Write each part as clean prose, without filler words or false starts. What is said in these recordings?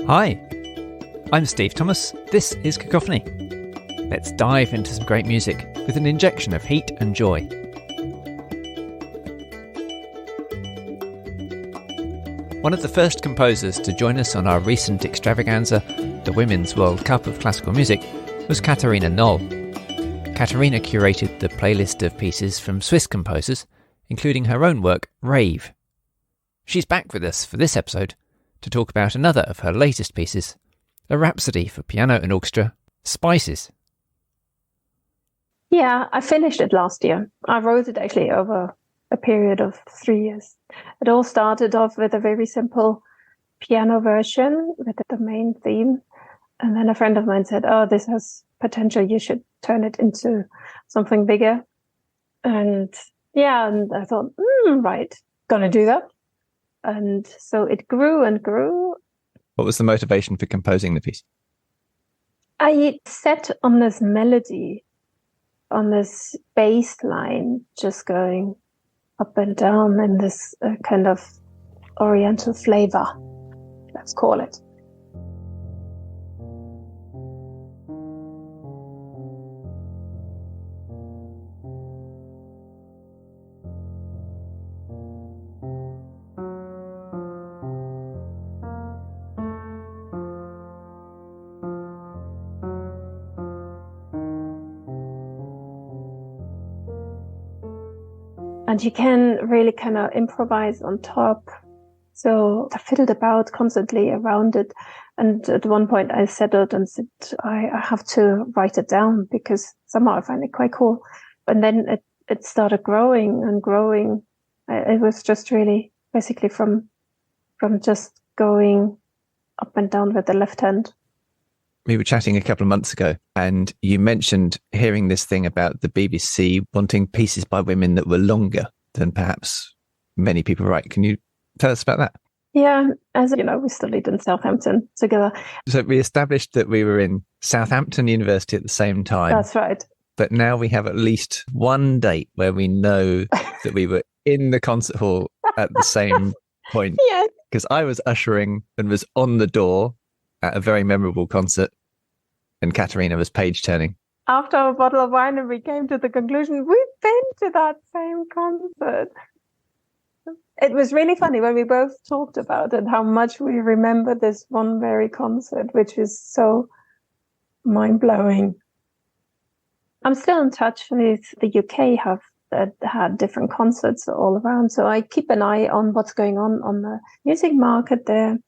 Hi, I'm Steve Thomas. This is Cacophony. Let's dive into some great music with an injection of heat and joy. One of the first composers to join us on our recent extravaganza, the Women's World Cup of Classical Music, was Katharina Nohl. Katharina curated the playlist of pieces from Swiss composers, including her own work, Rave. She's back with us for this episode to talk about another of her latest pieces, a rhapsody for piano and orchestra, Spices. Yeah, I finished it last year. I wrote it actually over a period of 3 years. It all started off with a very simple piano version with the main theme. And then a friend of mine said, oh, this has potential. You should turn it into something bigger. And I thought, right, gonna do that. And so it grew and grew. What was the motivation for composing the piece? I set on this melody, on this bass line, just going up and down in this kind of oriental flavor, let's call it. And you can really kind of improvise on top. So I fiddled about constantly around it. And at one point I settled and said, I have to write it down because somehow I find it quite cool. And then it started growing and growing. It was just really basically from just going up and down with the left hand. We were chatting a couple of months ago and you mentioned hearing this thing about the BBC wanting pieces by women that were longer than perhaps many people write. Can you tell us about that? Yeah, as you know, we studied in Southampton together. So we established that we were in Southampton University at the same time. That's right. But now we have at least one date where we know that we were in the concert hall at the same point. Yes. Because I was ushering and was on the door at a very memorable concert, and Katharina was page turning. After a bottle of wine, and we came to the conclusion, we've been to that same concert. It was really funny when we both talked about it, how much we remember this one very concert, which is so mind-blowing. I'm still in touch with the UK, have had different concerts all around, so I keep an eye on what's going on the music market there.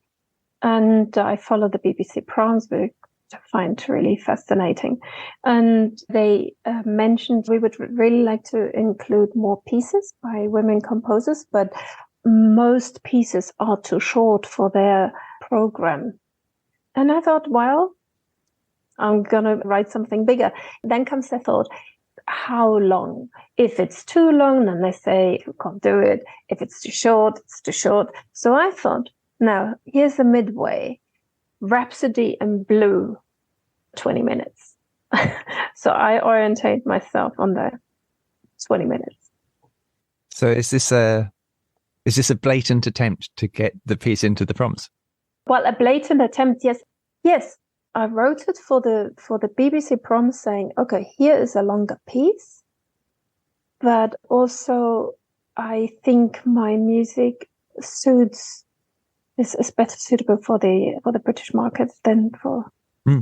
And I follow the BBC Proms, which I find really fascinating. And they mentioned we would really like to include more pieces by women composers, but most pieces are too short for their program. And I thought, well, I'm going to write something bigger. Then comes the thought, how long? If it's too long, then they say, you can't do it. If it's too short, it's too short. So I thought, now, here's the midway. Rhapsody and Blue, 20 minutes. So I orientate myself on the 20 minutes. So is this a blatant attempt to get the piece into the prompts? Well, a blatant attempt, yes. Yes, I wrote it for the BBC prompts saying, okay, here is a longer piece. But also, I think my music is better suitable for the British market than for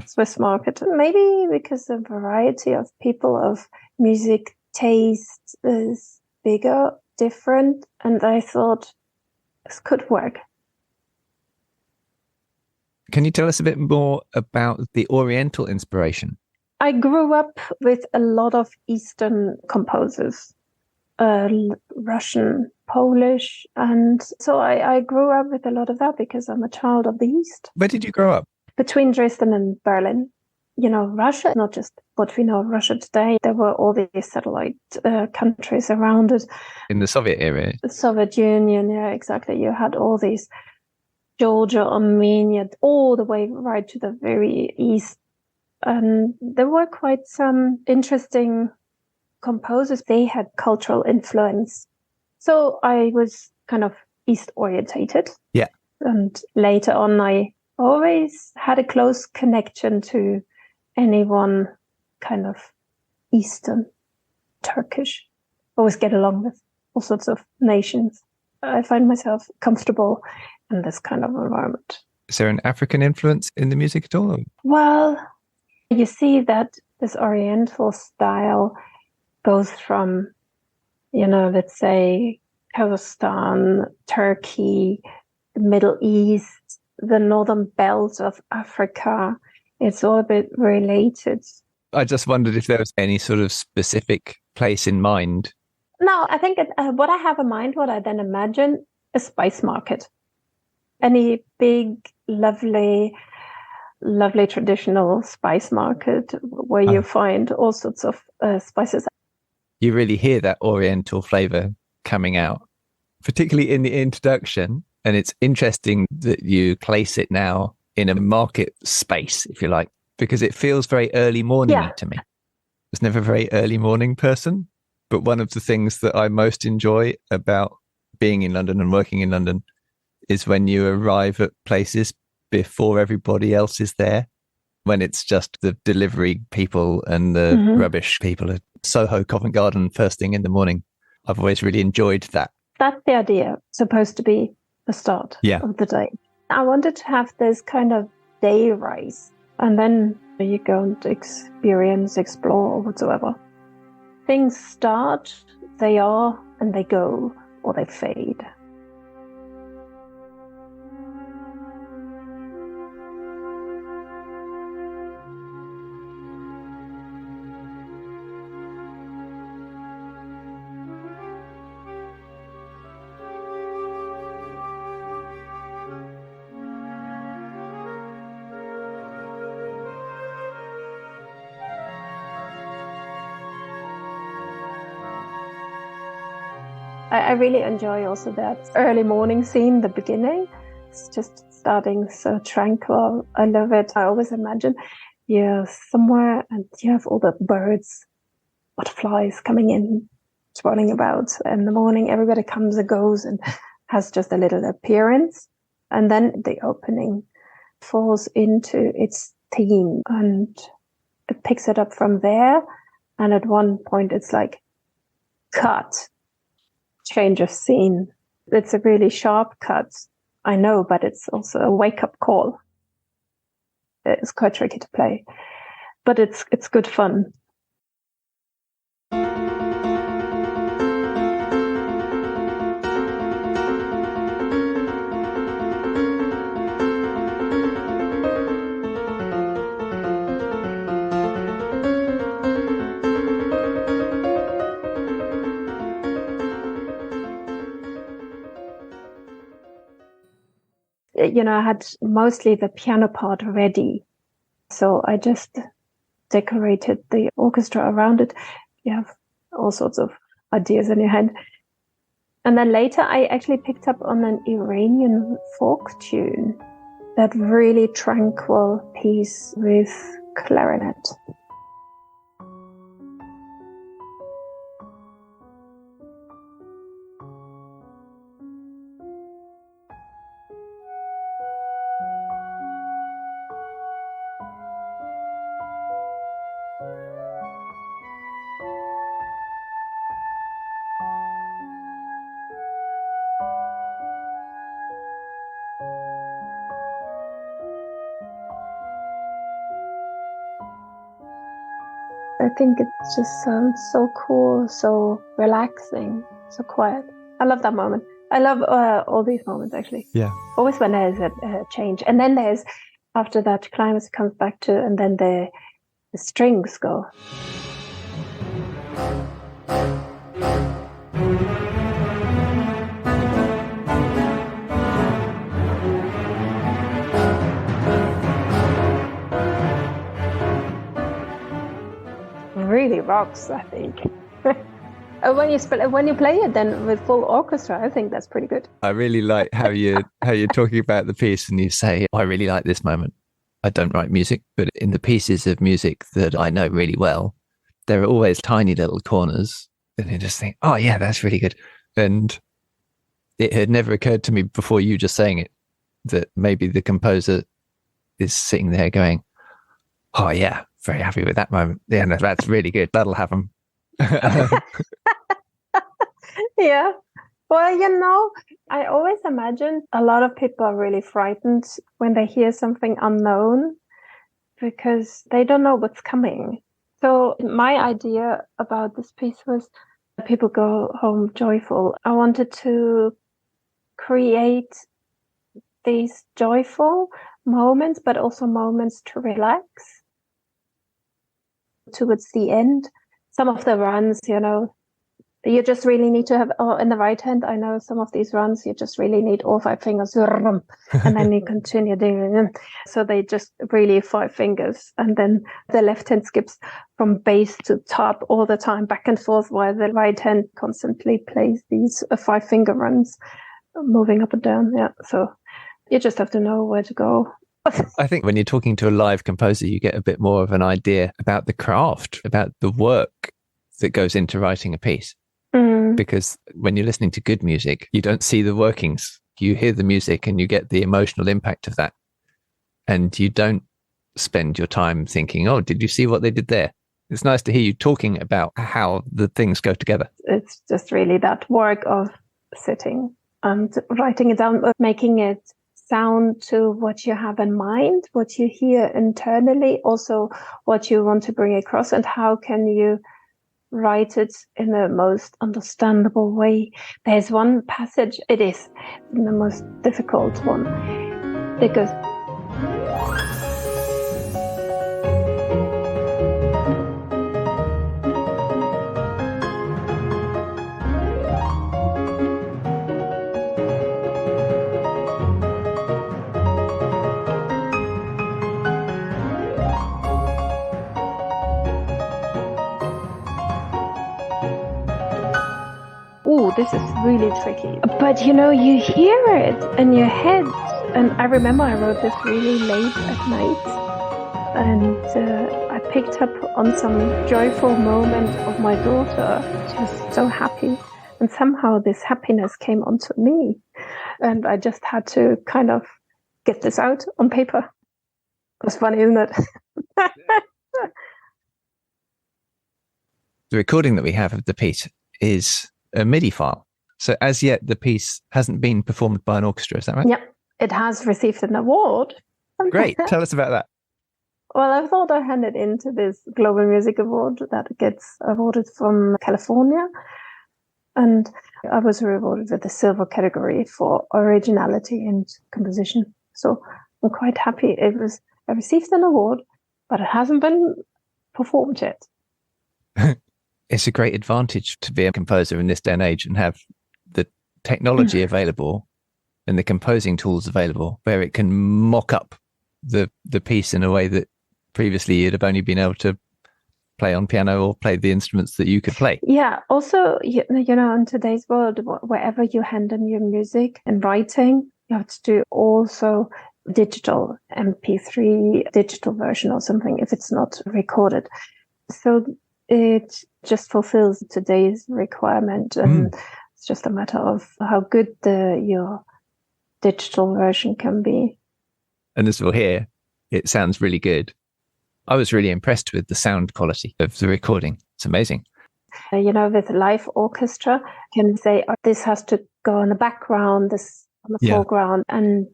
Swiss market. Maybe because the variety of people of music taste is bigger, different, and I thought this could work. Can you tell us a bit more about the Oriental inspiration? I grew up with a lot of Eastern composers, Russian, Polish, and so I grew up with a lot of that because I'm a child of the East. Where did you grow up? Between Dresden and Berlin. You know, Russia, not just what we know of Russia today, there were all these satellite countries around it. In the Soviet era? The Soviet Union, yeah, exactly. You had all these Georgia, Armenia, all the way right to the very east. And there were quite some interesting composers. They had cultural influence. So I was kind of East orientated. Yeah. And later on, I always had a close connection to anyone kind of Eastern, Turkish. Always get along with all sorts of nations. I find myself comfortable in this kind of environment. Is there an African influence in the music at all? Well, you see that this Oriental style goes from, let's say, Kazakhstan, Turkey, the Middle East, the northern belt of Africa. It's all a bit related. I just wondered if there was any sort of specific place in mind. No, I think what I have in mind, what I then imagine, a spice market. Any big, lovely traditional spice market where you find all sorts of spices. You really hear that Oriental flavour coming out, particularly in the introduction. And it's interesting that you place it now in a market space, if you like, because it feels very early morning to me. I was never a very early morning person, but one of the things that I most enjoy about being in London and working in London is when you arrive at places before everybody else is there, when it's just the delivery people and the rubbish people at Soho, Covent Garden, first thing in the morning. I've always really enjoyed that. That's the idea, supposed to be the start of the day. I wanted to have this kind of day rise, and then you go and experience, explore, whatsoever. Things start, they are, and they go, or they fade. I really enjoy also that early morning scene, the beginning. It's just starting so tranquil. I love it. I always imagine you're somewhere and you have all the birds, butterflies coming in, running about. In the morning, everybody comes and goes and has just a little appearance. And then the opening falls into its theme and it picks it up from there. And at one point, it's like, cut. Change of scene. It's a really sharp cut, I know, but it's also a wake-up call. It's quite tricky to play, but it's good fun. I had mostly the piano part ready. So I just decorated the orchestra around it. You have all sorts of ideas in your head. And then later I actually picked up on an Iranian folk tune, that really tranquil piece with clarinet. I think it just sounds so cool, so relaxing, so quiet. I love that moment. I love all these moments, actually. Yeah. Always when there's a change. And then there's, after that, climax comes back to, and then the strings go. Really rocks, I think. When you play it then with full orchestra, I think that's pretty good. I really like how you're talking about the piece and you say, I really like this moment. I don't write music, but in the pieces of music that I know really well, there are always tiny little corners and you just think, oh yeah, that's really good. And it had never occurred to me before you just saying it that maybe the composer is sitting there going, oh yeah, very happy with that moment. Yeah, no, that's really good. That'll have them. Yeah. Well, I always imagine a lot of people are really frightened when they hear something unknown because they don't know what's coming. So my idea about this piece was people go home joyful. I wanted to create these joyful moments, but also moments to relax towards the end. Some of the runs, you just really need to have, in the right hand, I know some of these runs, you just really need all 5 fingers, and then you continue doing them. So they just really 5 fingers. And then the left hand skips from bass to top all the time, back and forth, while the right hand constantly plays these 5 finger runs, moving up and down. Yeah. So you just have to know where to go. I think when you're talking to a live composer, you get a bit more of an idea about the craft, about the work that goes into writing a piece. Because when you're listening to good music, you don't see the workings. You hear the music and you get the emotional impact of that. And you don't spend your time thinking, oh, did you see what they did there? It's nice to hear you talking about how the things go together. It's just really that work of sitting and writing it down, making it sound to what you have in mind, what you hear internally, also what you want to bring across, and how can you write it in the most understandable way. There's one passage, it is the most difficult one, because this is really tricky. But you hear it in your head. And I remember I wrote this really late at night. And I picked up on some joyful moment of my daughter. She was so happy. And somehow this happiness came onto me. And I just had to kind of get this out on paper. It was funny, isn't it? The recording that we have of the piece is a MIDI file. So as yet, the piece hasn't been performed by an orchestra. Is that right? Yep. It has received an award. Great. Tell us about that. Well, I thought I handed into this Global Music Award that gets awarded from California. And I was rewarded with the silver category for originality and composition. So I'm quite happy. I received an award, but it hasn't been performed yet. It's a great advantage to be a composer in this day and age and have the technology available and the composing tools available where it can mock up the piece in a way that previously you'd have only been able to play on piano or play the instruments that you could play. Yeah. Also, in today's world, wherever you hand in your music and writing, you have to do also digital MP3, digital version or something if it's not recorded. So it just fulfills today's requirement, and it's just a matter of how good your digital version can be. And as we'll hear, it sounds really good. I was really impressed with the sound quality of the recording. It's amazing. With live orchestra, you can say, this has to go in the background, this on the foreground, and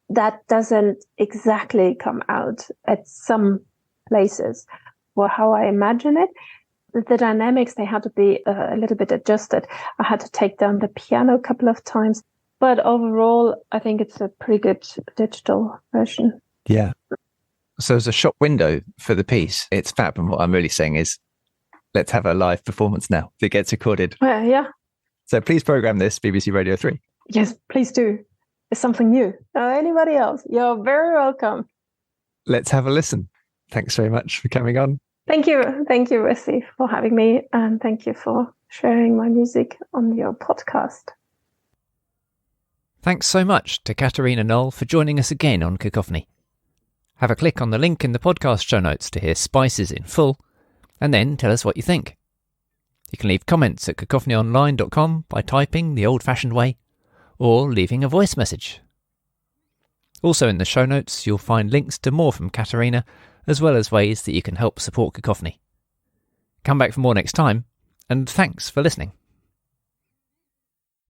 that doesn't exactly come out at some places. Well, how I imagine it, the dynamics, they had to be a little bit adjusted. I had to take down the piano a couple of times. But overall, I think it's a pretty good digital version. Yeah. So as a shop window for the piece, it's fab. And what I'm really saying is, let's have a live performance now that gets recorded. Yeah. So please program this, BBC Radio 3. Yes, please do. It's something new. Anybody else, you're very welcome. Let's have a listen. Thanks very much for coming on. Thank you. Thank you, Wesley, for having me. And thank you for sharing my music on your podcast. Thanks so much to Katharina Nohl for joining us again on Cacophony. Have a click on the link in the podcast show notes to hear Spices in full, and then tell us what you think. You can leave comments at cacophonyonline.com by typing the old-fashioned way, or leaving a voice message. Also in the show notes, you'll find links to more from Katharina, as well as ways that you can help support Cacophony. Come back for more next time, and thanks for listening.